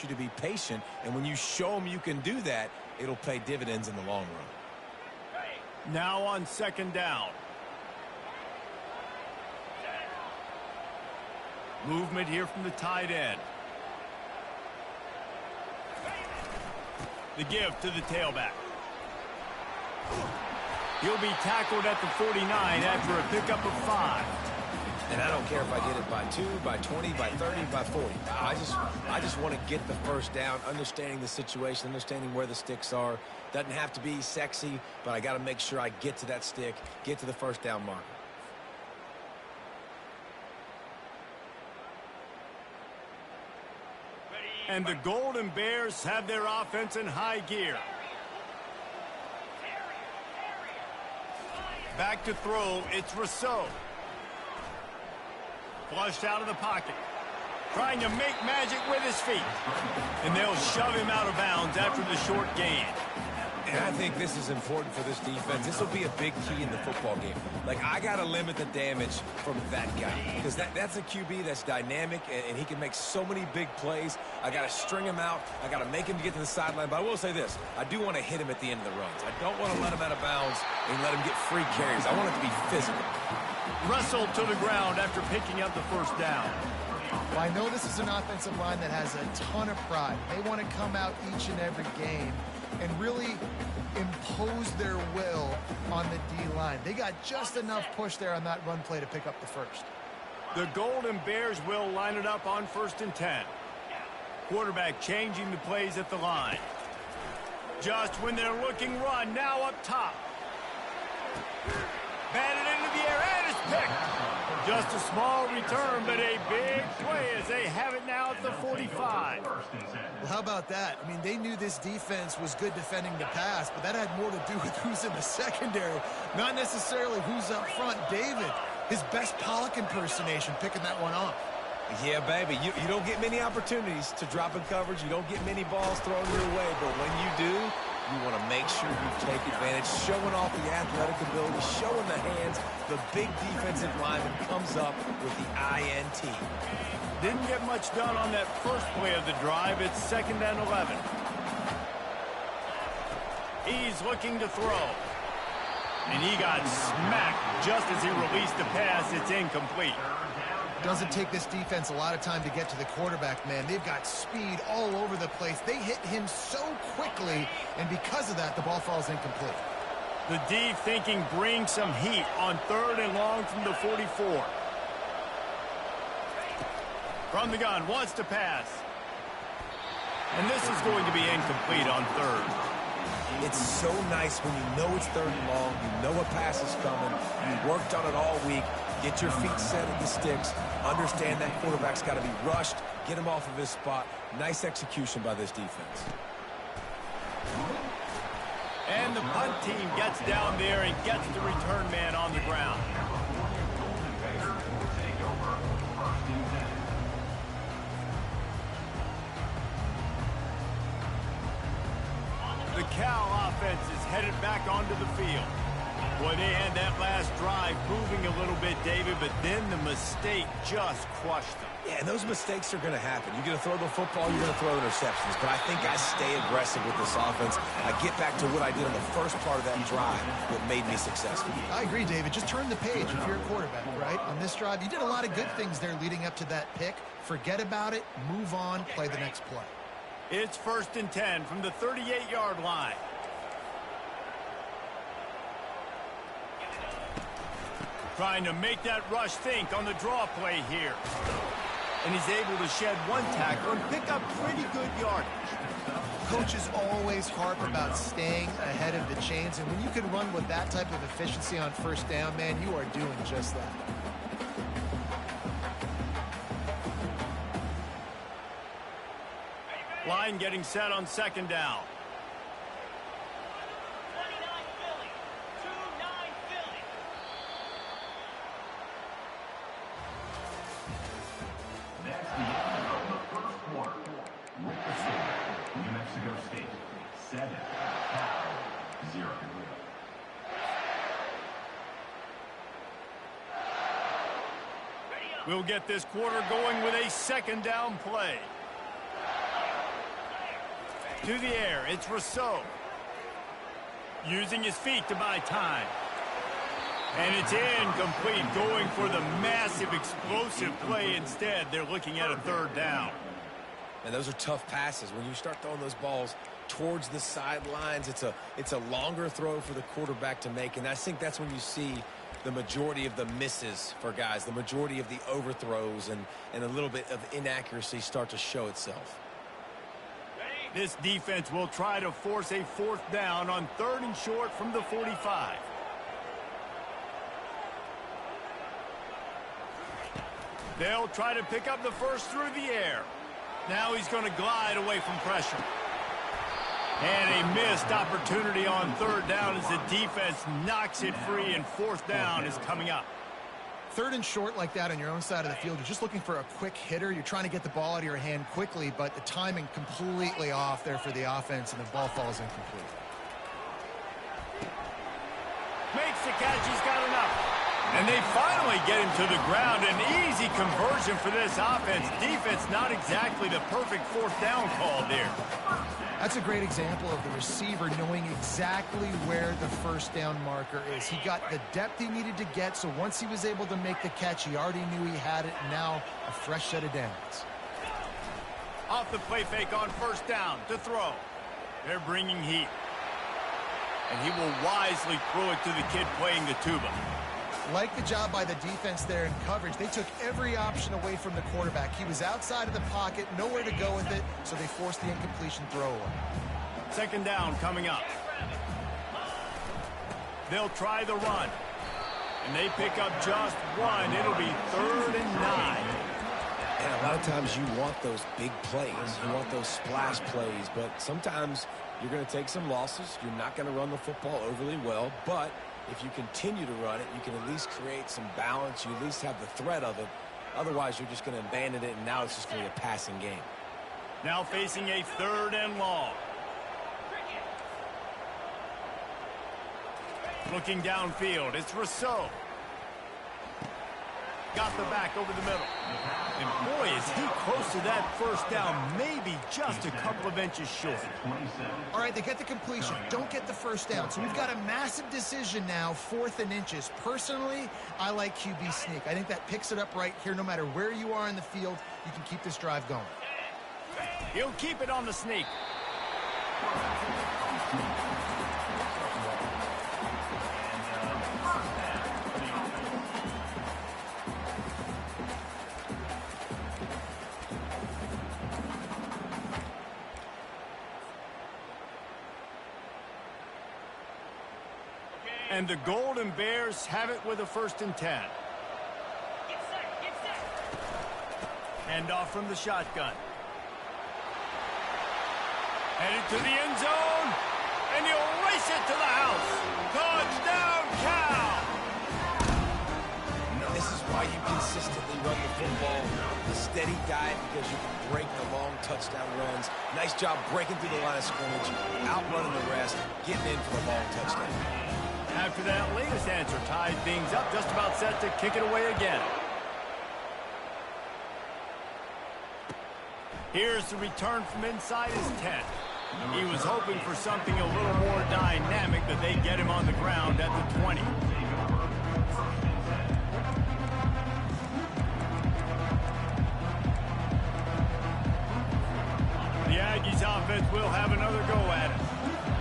you to be patient, and when you show them you can do that, it'll pay dividends in the long run. Now on second down. Movement here from the tight end. The give to the tailback. He'll be tackled at the 49 after a pickup of 5. And I don't care if I get it by 2, by 20, by 30, by 40. I just want to get the first down, understanding the situation, understanding where the sticks are. Doesn't have to be sexy, but I got to make sure I get to that stick, get to the first down marker. And the Golden Bears have their offense in high gear. Back to throw, it's Rousseau. Flushed out of the pocket. Trying to make magic with his feet. And they'll shove him out of bounds after the short gain. And I think this is important for this defense. This will be a big key in the football game. Like, I got to limit the damage from that guy. Because that's a QB that's dynamic, and he can make so many big plays. I got to string him out. I got to make him get to the sideline. But I will say this. I do want to hit him at the end of the runs. I don't want to let him out of bounds and let him get free carries. I want it to be physical. Russell to the ground after picking up the first down. Well, I know this is an offensive line that has a ton of pride. They want to come out each and every game and really impose their will on the D-line. They got just enough push there on that run play to pick up the first. The Golden Bears will line it up on 1st and 10. Quarterback changing the plays at the line. Just when they're looking run, now up top. Batted into the air, and it's picked. Just a small return, but a big play as they have it now at the 45. Well, how about that? I mean, they knew this defense was good defending the pass, but that had more to do with who's in the secondary, not necessarily who's up front. David, his best Pollock impersonation, picking that one off. Yeah, baby, you don't get many opportunities to drop in coverage. You don't get many balls thrown your way, but when you do, you want to make sure you take advantage, showing off the athletic ability, showing the hands. The big defensive lineman comes up with the INT. Didn't get much done on that first play of the drive. It's 2nd and 11. He's looking to throw. And he got smacked just as he released the pass. It's incomplete. Doesn't take this defense a lot of time to get to the quarterback, man. They've got speed all over the place. They hit him so quickly, and because of that, the ball falls incomplete. The D thinking bring some heat on 3rd and long from the 44. From the gun, wants to pass. And this is going to be incomplete on 3rd. It's so nice when you know it's 3rd and long, you know a pass is coming, you worked on it all week, get your feet set at the sticks, understand that quarterback's got to be rushed, get him off of his spot. Nice execution by this defense. And the punt team gets down there and gets the return man on the ground. The Cal offense is headed back onto the field. Boy, they had that last drive moving a little bit, David, but then the mistake just crushed them. Yeah, and those mistakes are going to happen. You're going to throw the football, you're going to throw interceptions. But I think I stay aggressive with this offense. I get back to what I did on the first part of that drive that made me successful. I agree, David. Just turn the page if you're a quarterback, right? On this drive, you did a lot of good things there leading up to that pick. Forget about it, move on, play the next play. It's 1st and 10 from the 38-yard line. Trying to make that rush think on the draw play here. And he's able to shed one tackle and pick up pretty good yardage. Coaches always harp about staying ahead of the chains, and when you can run with that type of efficiency on 1st down, man, you are doing just that. Line getting set on 2nd down. We'll get this quarter going with a 2nd down play. To the air, it's Rousseau. Using his feet to buy time. And it's incomplete, going for the massive, explosive play instead. They're looking at a third down. And those are tough passes. When you start throwing those balls towards the sidelines, it's a longer throw for the quarterback to make. And I think that's when you see the majority of the misses for guys, the majority of the overthrows and a little bit of inaccuracy start to show itself. This defense will try to force a fourth down on 3rd and short from the 45. They'll try to pick up the first through the air. Now he's going to glide away from pressure. And a missed opportunity on 3rd down as the defense knocks it free, and 4th down is coming up. 3rd and short like that on your own side of the field, you're just looking for a quick hitter. You're trying to get the ball out of your hand quickly, but the timing completely off there for the offense, and the ball falls incomplete. Makes the catch. He's got enough. And they finally get him to the ground. An easy conversion for this offense. Defense not exactly the perfect 4th down call there. That's a great example of the receiver knowing exactly where the first down marker is. He got the depth he needed to get, so once he was able to make the catch, he already knew he had it. Now a fresh set of downs. Off the play fake on 1st down to throw. They're bringing heat. And he will wisely throw it to the kid playing the tuba. Like the job by the defense there in coverage. They took every option away from the quarterback. He was outside of the pocket, nowhere to go with it, so they forced the incompletion throwaway. 2nd down coming up. They'll try the run. And they pick up just one. It'll be 3rd and 9. And a lot of times you want those big plays. You want those splash plays. But sometimes you're going to take some losses. You're not going to run the football overly well. But if you continue to run it, you can at least create some balance. You at least have the threat of it. Otherwise, you're just going to abandon it, and now it's just going to be a passing game. Now facing a 3rd and long. Looking downfield, it's Rousseau. Got the back over the middle. And boy, is he close to that 1st down, maybe just a couple of inches short. All right, they get the completion, don't get the 1st down. So we've got a massive decision now, 4th and inches. Personally, I like QB sneak. I think that picks it up right here. No matter where you are in the field, you can keep this drive going. He'll keep it on the sneak. And the Golden Bears have it with a 1st and 10. Hand off from the shotgun. Headed to the end zone. And he'll race it to the house. Touchdown, Cal! This is why you consistently run the football. The steady diet, because you can break the long touchdown runs. Nice job breaking through the line of scrimmage, outrunning the rest, getting in for the long touchdown. After that latest answer tied things up, just about set to kick it away again. Here's the return from inside his 10. He was hoping for something a little more dynamic, but they get him on the ground at the 20. The Aggies offense will have another go at it.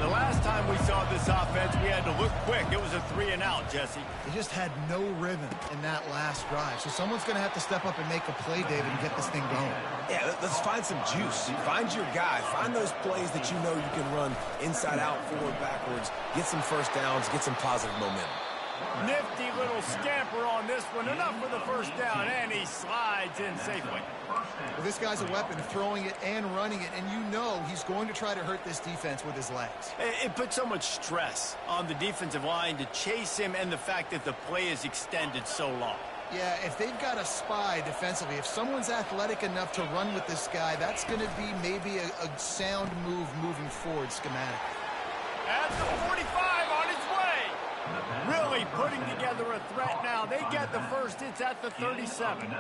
The last time we saw this offense, we had to look quick. It was a 3-and-out, Jesse. They just had no rhythm in that last drive. So someone's going to have to step up and make a play, David, and get this thing going. Yeah, let's find some juice. Find your guy. Find those plays that you know you can run inside out, forward, backwards. Get some 1st downs. Get some positive momentum. Nifty little scamper on this one. Enough for the 1st down, and he slides in safely. Well, this guy's a weapon, throwing it and running it, and you know he's going to try to hurt this defense with his legs. It puts so much stress on the defensive line to chase him, and the fact that the play is extended so long. Yeah, if they've got a spy defensively, if someone's athletic enough to run with this guy, that's going to be maybe a sound move moving forward schematically. At the 45 on his way. Really putting together a threat now. They get the first. It's at the 37.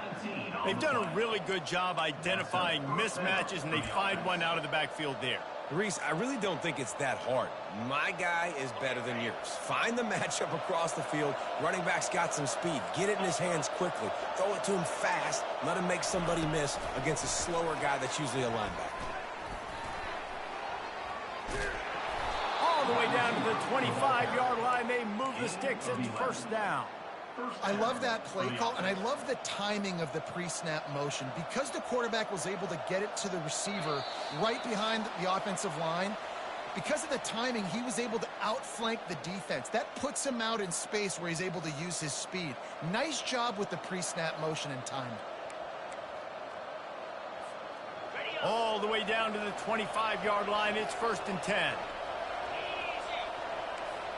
They've done a really good job identifying mismatches, and they find one out of the backfield there. Reese, I really don't think it's that hard. My guy is better than yours. Find the matchup across the field. Running back's got some speed. Get it in his hands quickly. Throw it to him fast. Let him make somebody miss against a slower guy that's usually a linebacker. All the way down to the 25-yard line. They move the sticks. It's first down. I love that play call, and I love the timing of the pre-snap motion. Because the quarterback was able to get it to the receiver right behind the offensive line, because of the timing, he was able to outflank the defense. That puts him out in space where he's able to use his speed. Nice job with the pre-snap motion and timing. All the way down to the 25-yard line. It's first and 10.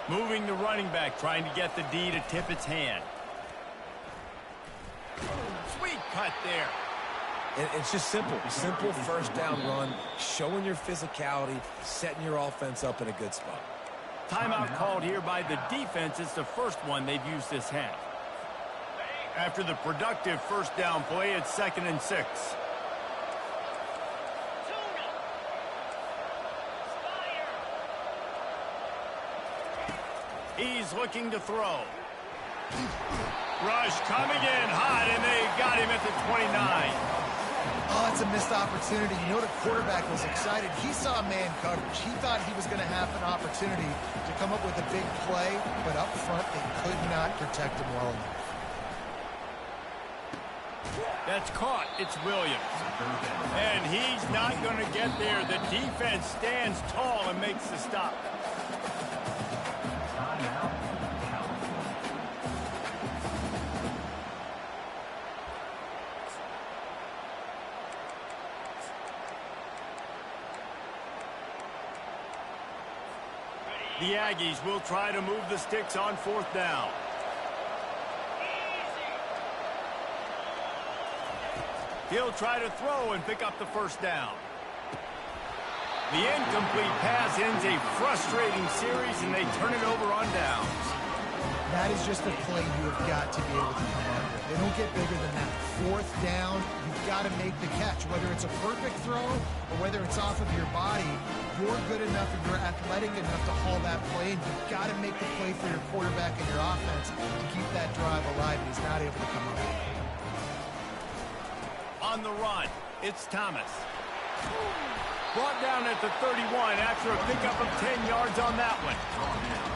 Moving the running back, trying to get the D to tip its hand. Sweet cut there. And it's just simple. Simple first down run, showing your physicality, setting your offense up in a good spot. Timeout called here by the defense. It's the first one they've used this half. After the productive first down play, it's 2nd and 6. He's looking to throw. Rush coming in hot, and they got him at the 29. Oh, it's a missed opportunity. You know, the quarterback was excited. He saw man coverage. He thought he was going to have an opportunity to come up with a big play, but up front, they could not protect him well enough. That's caught. It's Williams. And he's not going to get there. The defense stands tall and makes the stop. The Aggies will try to move the sticks on 4th down. He'll try to throw and pick up the first down. The incomplete pass ends a frustrating series, and they turn it over on downs. That is just a play you have got to be able to come under. They don't get bigger than that. 4th down, you've got to make the catch. Whether it's a perfect throw or whether it's off of your body, you're good enough and you're athletic enough to haul that play, and you've got to make the play for your quarterback and your offense to keep that drive alive, and he's not able to come up with it. On the run, it's Thomas. Brought down at the 31 after a pickup of 10 yards on that one.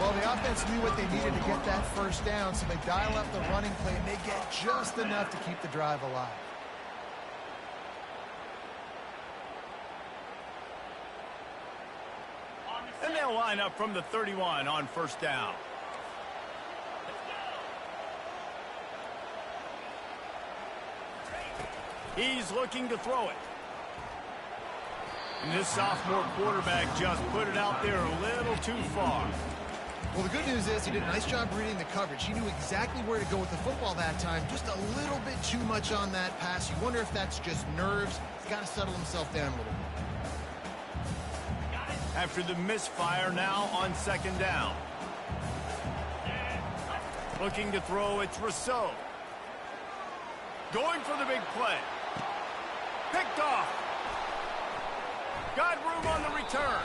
Well, the offense knew what they needed to get that first down, so they dial up the running play, and they get just enough to keep the drive alive. And they'll line up from the 31 on first down. He's looking to throw it. And this sophomore quarterback just put it out there a little too far. Well, the good news is he did a nice job reading the coverage. He knew exactly where to go with the football that time. Just a little bit too much on that pass. You wonder if that's just nerves. He's got to settle himself down a little bit. After the misfire, now on 2nd down. Looking to throw, it's Rousseau. Going for the big play. Picked off. Got room on the return.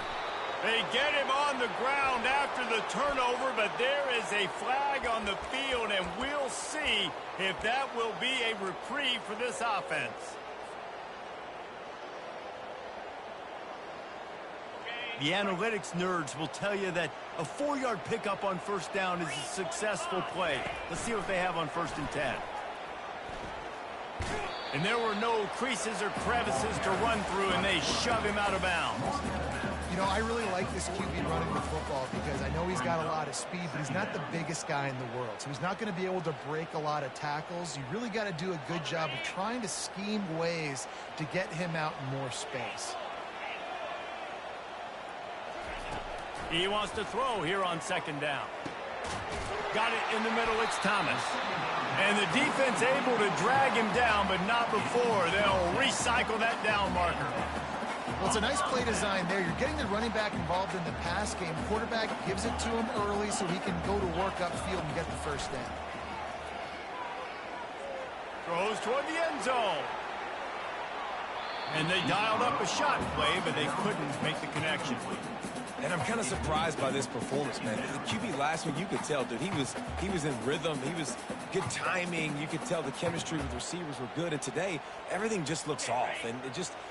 They get him on the ground after the turnover, but there is a flag on the field, and we'll see if that will be a reprieve for this offense. The analytics nerds will tell you that a 4-yard pickup on first down is a successful play. Let's see what they have on 1st and 10. And there were no creases or crevices to run through, and they shove him out of bounds. You know, I really like this QB running the football because I know he's got a lot of speed, but he's not the biggest guy in the world. So he's not going to be able to break a lot of tackles. You really got to do a good job of trying to scheme ways to get him out in more space. He wants to throw here on 2nd down. Got it in the middle, it's Thomas. And the defense able to drag him down, but not before. They'll recycle that down marker. Well, it's a nice play design there. You're getting the running back involved in the pass game. Quarterback gives it to him early so he can go to work upfield and get the first down. Throws toward the end zone. And they dialed up a shot play, but they couldn't make the connection. And I'm kind of surprised by this performance, man. The QB last week, you could tell, dude, he was in rhythm. He was good timing. You could tell the chemistry with receivers were good. And today, everything just looks off. And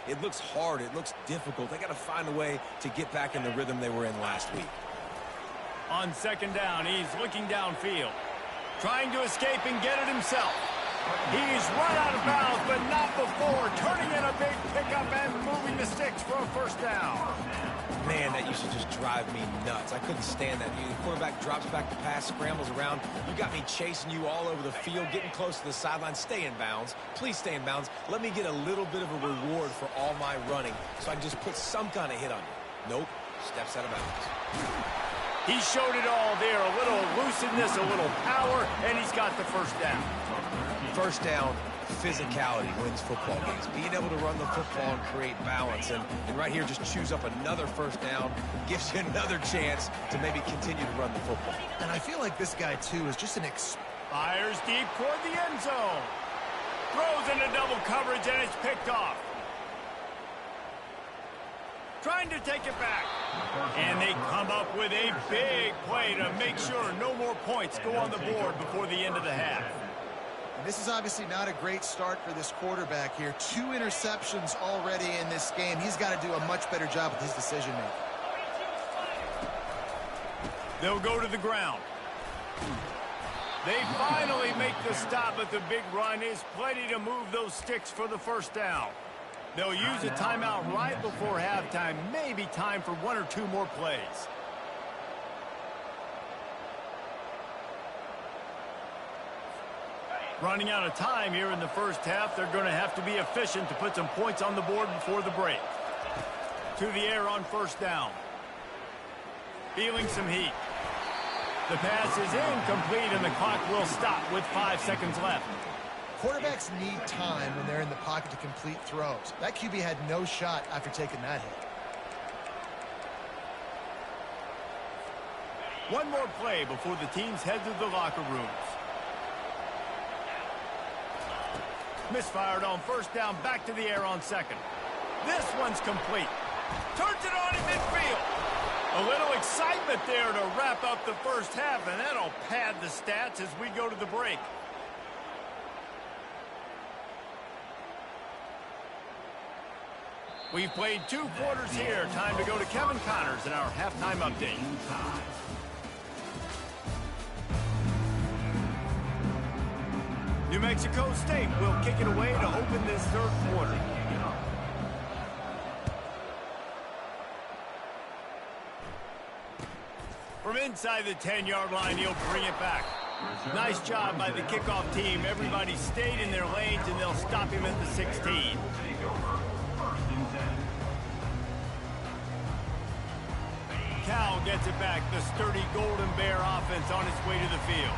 it looks hard. It looks difficult. They got to find a way to get back in the rhythm they were in last week. On second down, he's looking downfield. Trying to escape and get it himself. He's run out of bounds, but not before turning in a big pickup and moving the sticks for a first down. Man, that used to just drive me nuts. I couldn't stand that. The quarterback drops back the pass, scrambles around. You got me chasing you all over the field, getting close to the sideline. Stay in bounds. Please stay in bounds. Let me get a little bit of a reward for all my running so I can just put some kind of hit on you. Nope. Steps out of bounds. He showed it all there. A little elusiveness, a little power, and he's got the first down. First down, physicality wins football games. Being able to run the football and create balance. And right here, just choose up another first down, gives you another chance to maybe continue to run the football. And I feel like this guy, too, is just an fires deep toward the end zone. Throws into double coverage, and it's picked off. Trying to take it back. And they come up with a big play to make sure no more points go on the board before the end of the half. And this is obviously not a great start for this quarterback here. 2 interceptions already in this game. He's got to do a much better job with his decision-making. They'll go to the ground. They finally make the stop, but the big run is plenty to move those sticks for the first down. They'll use a timeout right before halftime. Maybe time for 1 or 2 more plays. Running out of time here in the first half. They're going to have to be efficient to put some points on the board before the break. To the air on first down. Feeling some heat. The pass is incomplete, and the clock will stop with 5 seconds left. Quarterbacks need time when they're in the pocket to complete throws. That QB had no shot after taking that hit. One more play before the teams head to the locker rooms. Misfired on first down, back to the air on second. This one's complete. Turns it on in midfield. A little excitement there to wrap up the first half, and that'll pad the stats as we go to the break. We've played 2 quarters here. Time to go to Kevin Connors in our halftime update. New Mexico State will kick it away to open this third quarter. From inside the 10-yard line, he'll bring it back. Nice job by the kickoff team. Everybody stayed in their lanes, and they'll stop him at the 16. Cal gets it back. The sturdy Golden Bear offense on its way to the field.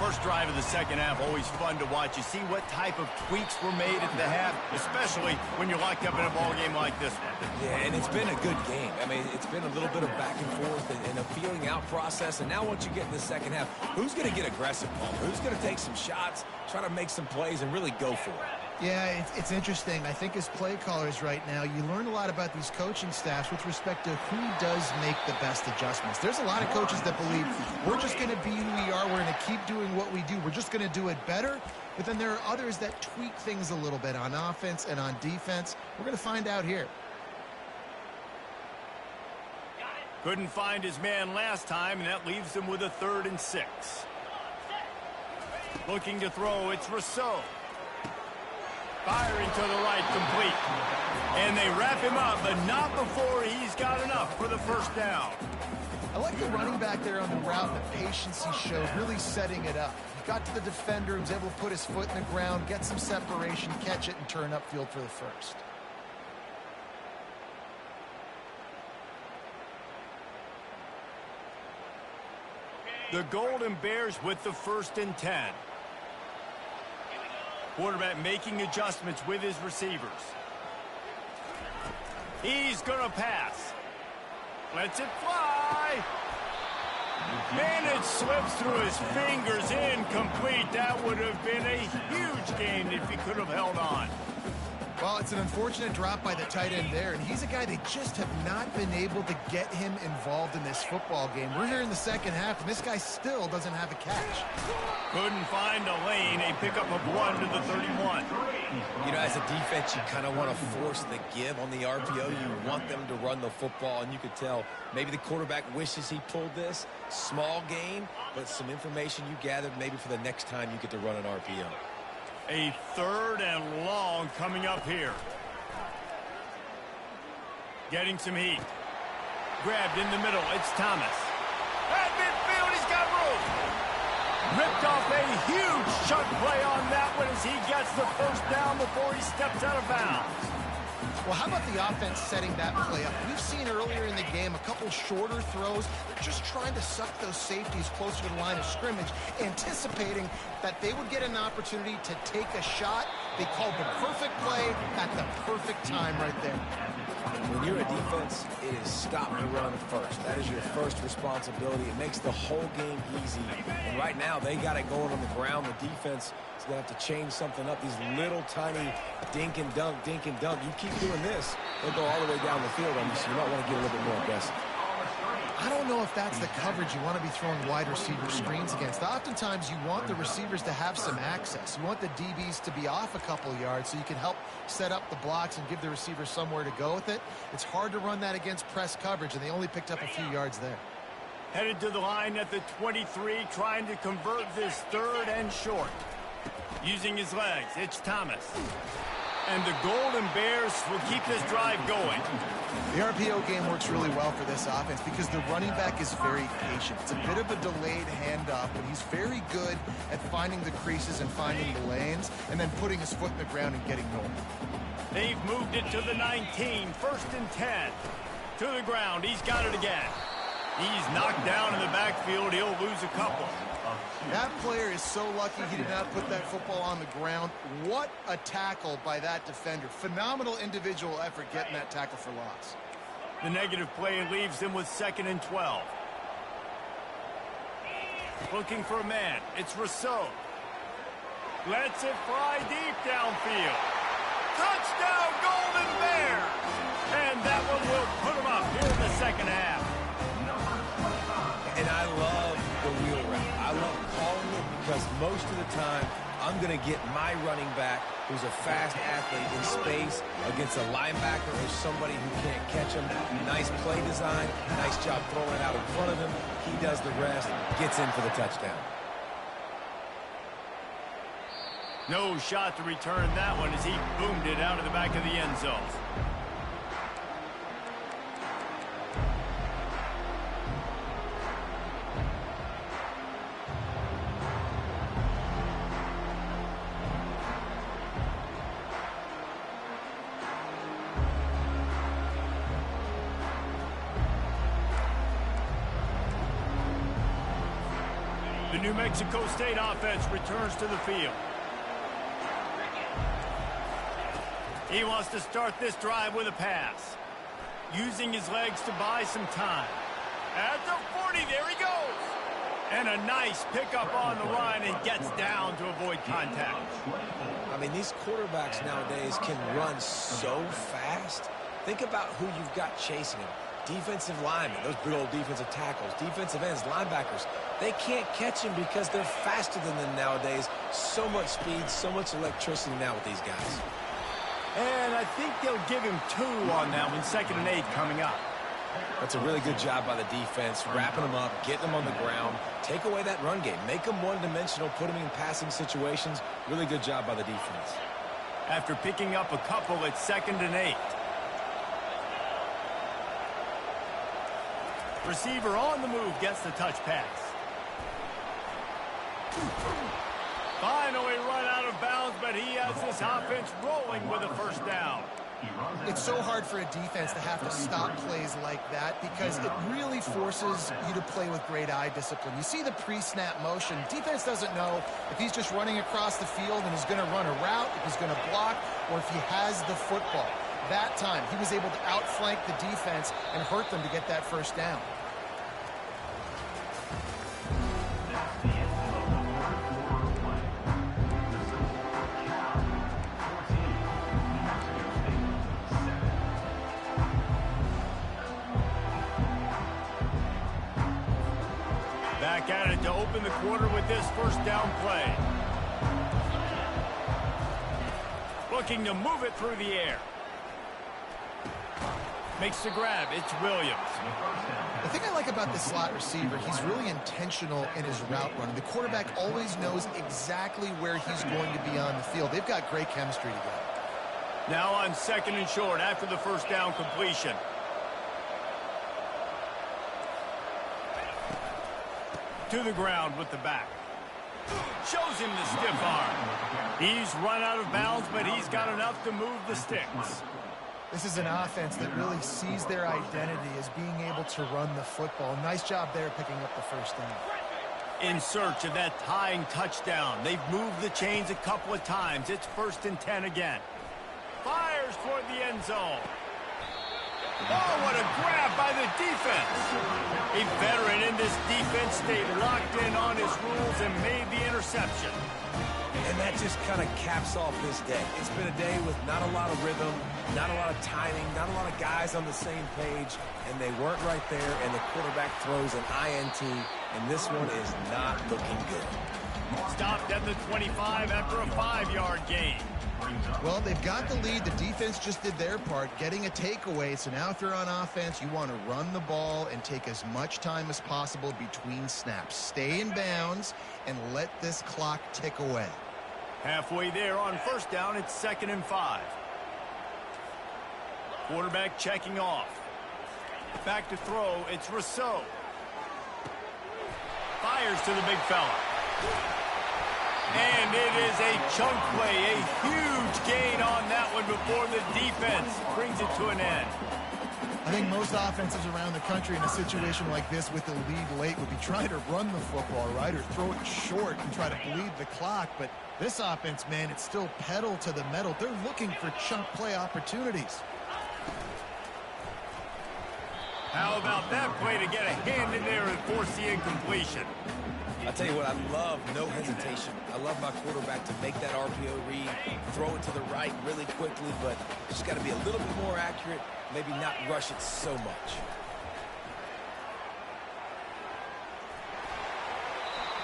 First drive of the second half, always fun to watch. You see what type of tweaks were made at the half, especially when you're locked up in a ball game like this one. Yeah, and it's been a good game. I mean, it's been a little bit of back and forth and a feeling out process. And now once you get in the second half, who's going to get aggressive, Paul? Who's going to take some shots, try to make some plays, and really go for it? Yeah, it's interesting. I think as play callers right now, you learn a lot about these coaching staffs with respect to who does make the best adjustments. There's a lot of coaches that believe we're just going to be who we are. We're going to keep doing what we do. We're just going to do it better. But then there are others that tweak things a little bit on offense and on defense. We're going to find out here. Couldn't find his man last time, and that leaves him with a 3rd and 6. Looking to throw, it's Rousseau. Firing to the right, complete. And they wrap him up, but not before he's got enough for the first down. I like the running back there on the route, the patience he showed, really setting it up. He got to the defender, he was able to put his foot in the ground, get some separation, catch it, and turn upfield for the first. The Golden Bears with the 1st and 10. Quarterback making adjustments with his receivers. He's going to pass. Lets it fly. And it slips through his fingers, incomplete. That would have been a huge gain if he could have held on. Well, it's an unfortunate drop by the tight end there, and he's a guy they just have not been able to get him involved in this football game. We're here in the second half, and this guy still doesn't have a catch. Couldn't find a lane. A pickup of 1 to the 31. You know, as a defense, you kind of want to force the give on the RPO. You want them to run the football, and you could tell maybe the quarterback wishes he pulled this. Small gain, but some information you gathered maybe for the next time you get to run an RPO. A 3rd and long coming up here. Getting some heat. Grabbed in the middle. It's Thomas. At midfield, he's got room. Ripped off a huge chunk play on that one as he gets the first down before he steps out of bounds. Well, how about the offense setting that play up? We've seen earlier in the game a couple shorter throws. They're just trying to suck those safeties closer to the line of scrimmage, anticipating that they would get an opportunity to take a shot. They called the perfect play at the perfect time right there. When you're a defense, it is stop the run first. That is your first responsibility. It makes the whole game easy. And right now, they got it going on the ground. The defense is going to have to change something up. These little tiny dink and dunk, dink and dunk. You keep doing this, they'll go all the way down the field on you, so you might want to get a little bit more aggressive. I don't know if that's the coverage you want to be throwing wide receiver screens against. Oftentimes, you want the receivers to have some access. You want the DBs to be off a couple of yards so you can help set up the blocks and give the receivers somewhere to go with it. It's hard to run that against press coverage, and they only picked up a few yards there. Headed to the line at the 23, trying to convert this 3rd and short. Using his legs, it's Thomas. And the Golden Bears will keep this drive going. The RPO game works really well for this offense because the running back is very patient. It's a bit of a delayed handoff, but he's very good at finding the creases and finding the lanes and then putting his foot in the ground and getting north. They've moved it to the 19, 1st and 10. To the ground, he's got it again. He's knocked down in the backfield. He'll lose a couple. That player is so lucky he did not put that football on the ground. What a tackle by that defender. Phenomenal individual effort getting that tackle for loss. The negative play leaves them with 2nd and 12. Looking for a man. It's Rousseau. Lets it fly deep downfield. Touchdown, Golden Bears! And that one will put them up here in the second half. And I love the wheel route. I love calling it because most of the time, I'm going to get my running back, who's a fast athlete, in space against a linebacker or somebody who can't catch him. Nice play design, nice job throwing it out in front of him. He does the rest, gets in for the touchdown. No shot to return that one as he boomed it out of the back of the end zone. The New Mexico State offense returns to the field. He wants to start this drive with a pass. Using his legs to buy some time. At the 40, there he goes. And a nice pickup on the line and gets down to avoid contact. I mean, these quarterbacks nowadays can run so fast. Think about who you've got chasing them. Defensive linemen, those big old defensive tackles, defensive ends, linebackers. They can't catch him because they're faster than them nowadays. So much speed, so much electricity now with these guys. And I think they'll give him 2 on that one. 2nd and 8 coming up. That's a really good job by the defense, wrapping them up, getting them on the ground. Take away that run game. Make them one-dimensional, put them in passing situations. Really good job by the defense. After picking up a couple, it's 2nd and 8. Receiver on the move gets the touch pass. Finally run out of bounds, but he has this offense rolling with a first down. It's so hard for a defense to have to stop plays like that because it really forces you to play with great eye discipline. You see the pre-snap motion. Defense doesn't know if he's just running across the field and he's going to run a route, if he's going to block, or if he has the football. that time, he was able to outflank the defense and hurt them to get that first down. Back at it to open the quarter with this first down play. Looking to move it through the air. Makes the grab. It's Williams. The thing I like about this slot receiver, he's really intentional in his route running. The quarterback always knows exactly where he's going to be on the field. They've got great chemistry together. Now on second and short after the first down completion. To the ground with the back. Shows him the stiff arm. He's run out of bounds, but he's got enough to move the sticks. This is an offense that really sees their identity as being able to run the football. Nice job there picking up the first down. In search of that tying touchdown. They've moved the chains a couple of times. It's 1st and 10 again. Fires toward the end zone. Oh, what a grab by the defense. A veteran in this defense stayed locked in on his rules and made the interception. And that just kind of caps off this day. It's been a day with not a lot of rhythm, not a lot of timing, not a lot of guys on the same page, and they weren't right there, and the quarterback throws an INT, and this one is not looking good. Stopped at the 25 after a 5-yard gain. Well, they've got the lead. The defense just did their part, getting a takeaway. So now if you're on offense, you want to run the ball and take as much time as possible between snaps. Stay in bounds and let this clock tick away. Halfway there on first down, it's 2nd and 5. Quarterback checking off. Back to throw, it's Rousseau. Fires to the big fella. And it is a chunk play, a huge gain on that one before the defense brings it to an end. I think most offenses around the country in a situation like this with the lead late would be trying to run the football, right, or throw it short and try to bleed the clock. But this offense, man, it's still pedal to the metal. They're looking for chunk play opportunities. How about that play to get a hand in there and force the incompletion? I'll tell you what, I love no hesitation. I love my quarterback to make that RPO read, throw it to the right really quickly, but just got to be a little bit more accurate, maybe not rush it so much.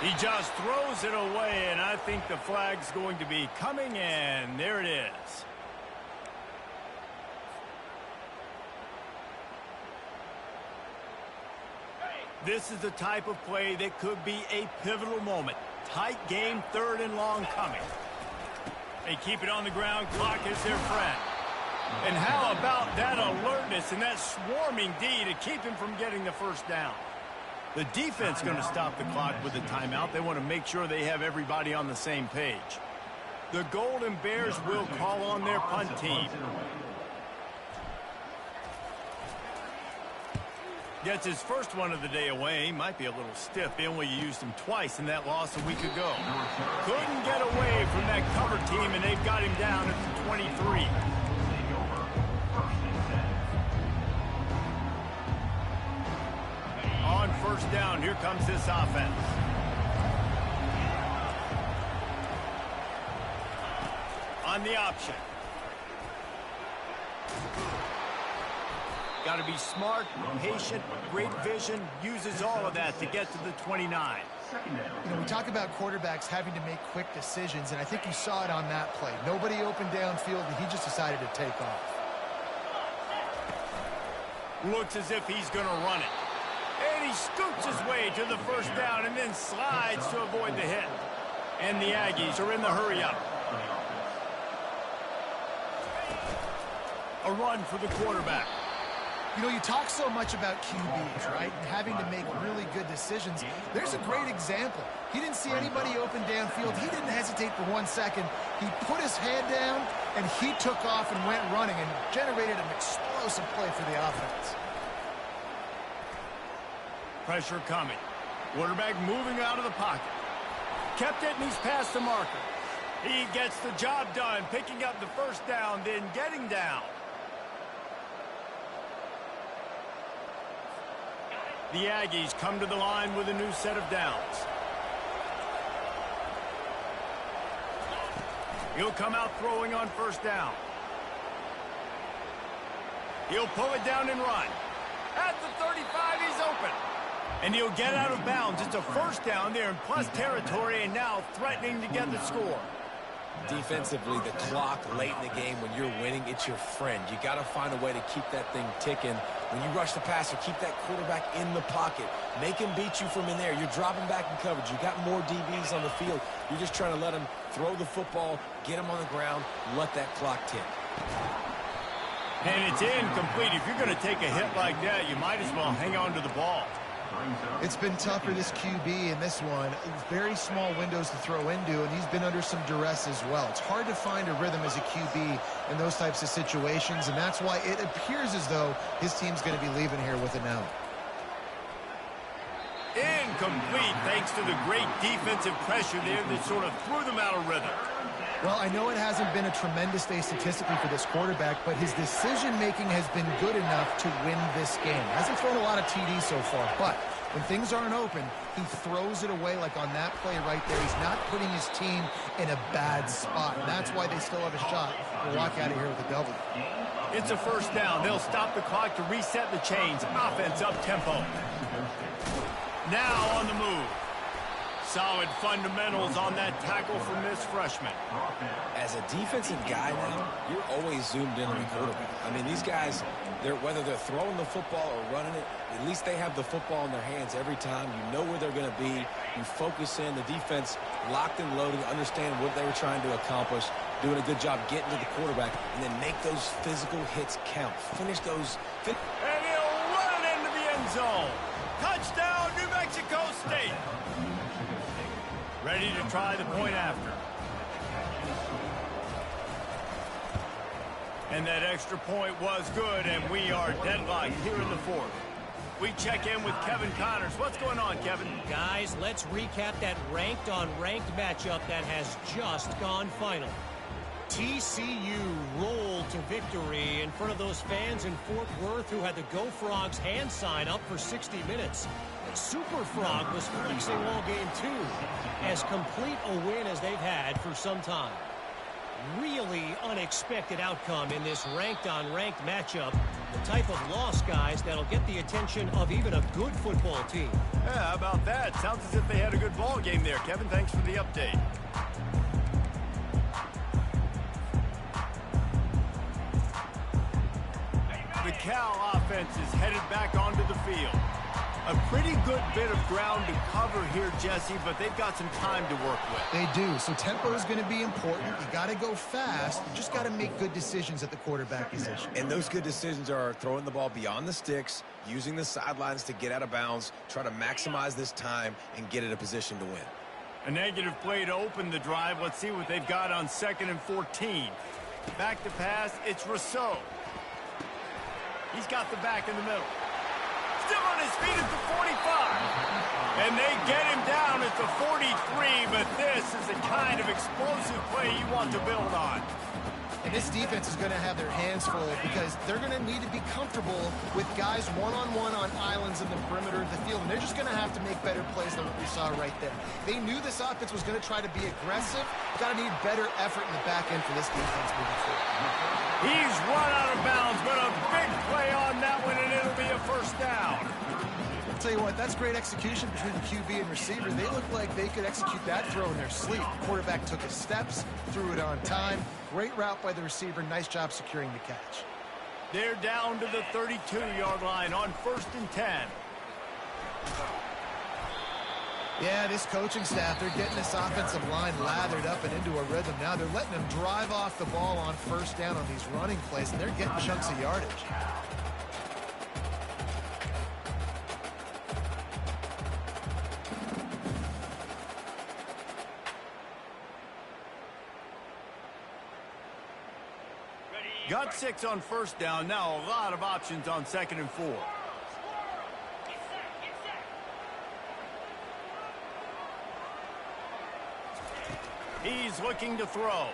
He just throws it away, and I think the flag's going to be coming, and there it is. This is the type of play that could be a pivotal moment. Tight game, 3rd and long coming. They keep it on the ground. Clock is their friend. And how about that alertness and that swarming D to keep him from getting the first down? The defense going to stop the clock with a timeout. They want to make sure they have everybody on the same page. The Golden Bears will call on their punt team. Gets his first one of the day away. Might be a little stiff. They only used him twice in that loss a week ago. Couldn't get away from that cover team, and they've got him down at the 23. On first down, here comes this offense. On the option. Got to be smart, patient, great vision, uses all of that to get to the 29. You know, we talk about quarterbacks having to make quick decisions, and I think you saw it on that play. Nobody opened downfield, and he just decided to take off. Looks as if he's going to run it. And he scoots his way to the first down and then slides to avoid the hit. And the Aggies are in the hurry-up. A run for the quarterback. You know, you talk so much about QBs, right, and having to make really good decisions. There's a great example. He didn't see anybody open downfield. He didn't hesitate for 1 second. He put his head down, and he took off and went running and generated an explosive play for the offense. Pressure coming. Quarterback moving out of the pocket. Kept it, and he's past the marker. He gets the job done, picking up the first down, then getting down. The Aggies come to the line with a new set of downs. He'll come out throwing on first down. He'll pull it down and run. At the 35, he's open. And he'll get out of bounds. It's a first down there in plus territory, and now threatening to get the score. Defensively, the clock late in the game, when you're winning, it's your friend. You got to find a way to keep that thing ticking. When you rush the passer, keep that quarterback in the pocket. Make him beat you from in there. You're dropping back in coverage. You got more DBs on the field. You're just trying to let him throw the football, get him on the ground, let that clock tick. And it's incomplete. If you're going to take a hit like that, you might as well hang on to the ball. It's been tough for this QB in this one. Very small windows to throw into, and he's been under some duress as well. It's hard to find a rhythm as a QB in those types of situations, and that's why it appears as though his team's going to be leaving here with an out. Incomplete, thanks to the great defensive pressure there that sort of threw them out of rhythm. Well, I know it hasn't been a tremendous day statistically for this quarterback, but his decision-making has been good enough to win this game. Hasn't thrown a lot of TDs so far, but when things aren't open, he throws it away like on that play right there. He's not putting his team in a bad spot, and that's why they still have a shot to walk out of here with a W. It's a first down. They'll stop the clock to reset the chains. Offense up-tempo. Now on the move. Solid fundamentals on that tackle from this freshman. As a defensive guy now, you're always zoomed in on the quarterback. I mean, these guys, whether they're throwing the football or running it, at least they have the football in their hands every time. You know where they're going to be. You focus in. The defense locked and loaded, understand what they were trying to accomplish, doing a good job getting to the quarterback, and then make those physical hits count. Finish those. And he'll run it into the end zone. Touchdown, New Mexico State. Ready to try the point after. And that extra point was good, and we are deadlocked here in the fourth. We check in with Kevin Connors. What's going on, Kevin? Guys, let's recap that ranked-on-ranked matchup that has just gone final. TCU rolled to victory in front of those fans in Fort Worth who had the Go Frogs hand sign up for 60 minutes. Super Frog was flexing all game too. As complete a win as they've had for some time. Really unexpected outcome in this ranked-on-ranked matchup. The type of loss, guys, that'll get the attention of even a good football team. Yeah, how about that? Sounds as if they had a good ball game there, Kevin. Thanks for the update. The Cal offense is headed back onto the field. A pretty good bit of ground to cover here, Jesse, but they've got some time to work with. They do, so tempo is going to be important. You got to go fast. You just got to make good decisions at the quarterback position. And those good decisions are throwing the ball beyond the sticks, using the sidelines to get out of bounds, try to maximize this time, and get in a position to win. A negative play to open the drive. Let's see what they've got on 2nd and 14. Back to pass, it's Rousseau. He's got the back in the middle. Still on his feet at the 45. And they get him down at the 43, but this is the kind of explosive play you want to build on. And this defense is going to have their hands full because they're going to need to be comfortable with guys one-on-one on islands in the perimeter of the field. And they're just going to have to make better plays than what we saw right there. They knew this offense was going to try to be aggressive. Got to need better effort in the back end for this defense moving forward. He's run out of bounds, but a big play on that one, and it'll be a first down. I'll tell you what, that's great execution between the QB and receiver. They look like they could execute that throw in their sleep. The quarterback took his steps, threw it on time. Great route by the receiver. Nice job securing the catch. They're down to the 32-yard line on 1st and 10. Yeah, this coaching staff, they're getting this offensive line lathered up and into a rhythm now. They're letting them drive off the ball on first down on these running plays, and they're getting chunks of yardage. Got 6 on first down. Now a lot of options on 2nd and 4. He's looking to throw.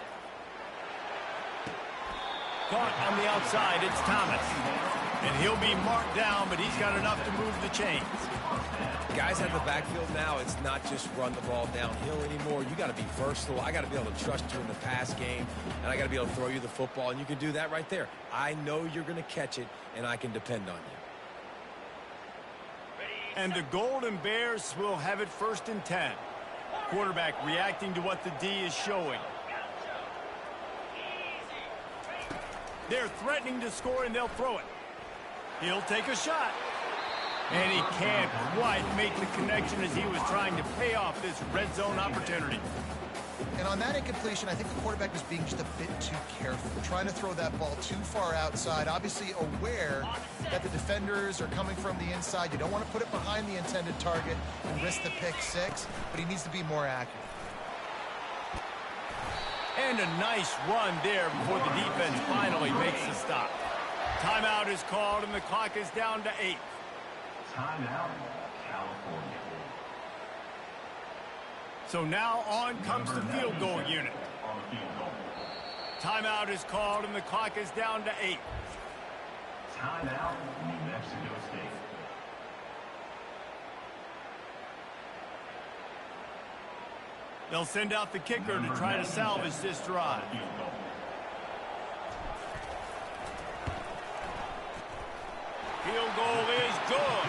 Caught on the outside, it's Thomas. And he'll be marked down, but he's got enough to move the chains. Guys at the backfield now, it's not just run the ball downhill anymore. You got to be versatile. I got to be able to trust you in the pass game, and I got to be able to throw you the football, and you can do that right there. I know you're going to catch it, and I can depend on you. And the Golden Bears will have it 1st and 10. Quarterback reacting to what the D is showing. They're threatening to score, and they'll throw it. He'll take a shot. And he can't quite make the connection as he was trying to pay off this red zone opportunity. And on that incompletion, I think the quarterback was being just a bit too careful, trying to throw that ball too far outside, obviously aware that the defenders are coming from the inside. You don't want to put it behind the intended target and risk the pick six, but he needs to be more accurate. And a nice run there before the defense finally makes the stop. Timeout is called, and the clock is down to 8. Timeout, California. So now on comes the field goal unit. Timeout is called, and the clock is down to 8. Timeout, New Mexico State. They'll send out the kicker to try to salvage this drive. Field goal is good.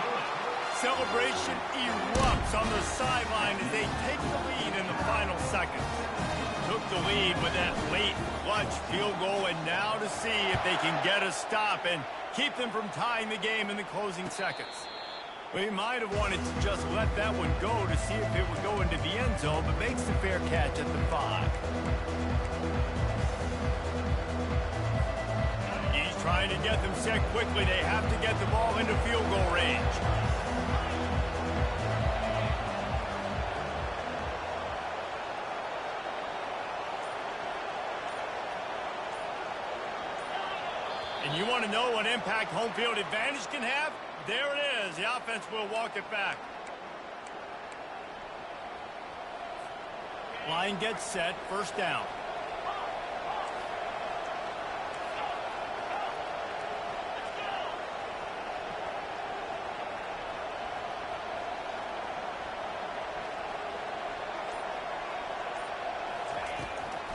Celebration erupts on the sideline as they take the lead in the final seconds. Took the lead with that late clutch field goal, and now to see if they can get a stop and keep them from tying the game in the closing seconds. We might have wanted to just let that one go to see if it would go into the end zone, but makes the fair catch at the 5. He's trying to get them set quickly. They have to get the ball into field goal range. And you want to know what impact home field advantage can have? There it is. The offense will walk it back. Line gets set. 1st down.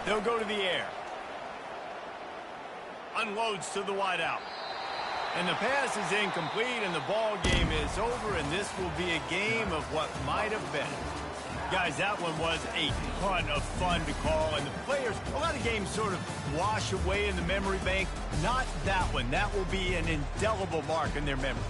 They'll go to the air. Unloads to the wideout. And the pass is incomplete, and the ball game is over, and this will be a game of what might have been. Guys, that one was a ton of fun to call, and the players, a lot of games sort of wash away in the memory bank. Not that one. That will be an indelible mark in their memories.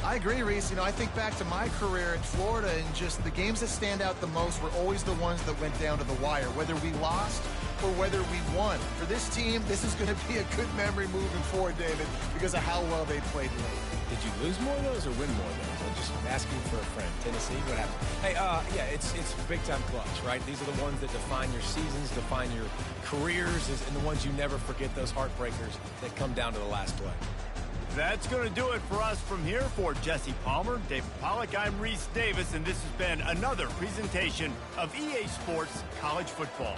I agree, Reese. You know, I think back to my career in Florida, and just the games that stand out the most were always the ones that went down to the wire, whether we lost or whether we won. For this team, this is going to be a good memory moving forward, David, because of how well they played late. Did you lose more of those or win more of those? I'm just asking for a friend. Tennessee, what happened? Hey, yeah, it's big-time clutch, right? These are the ones that define your seasons, define your careers, and the ones you never forget, those heartbreakers that come down to the last play. That's going to do it for us from here. For Jesse Palmer, David Pollack, I'm Reese Davis, and this has been another presentation of EA Sports College Football.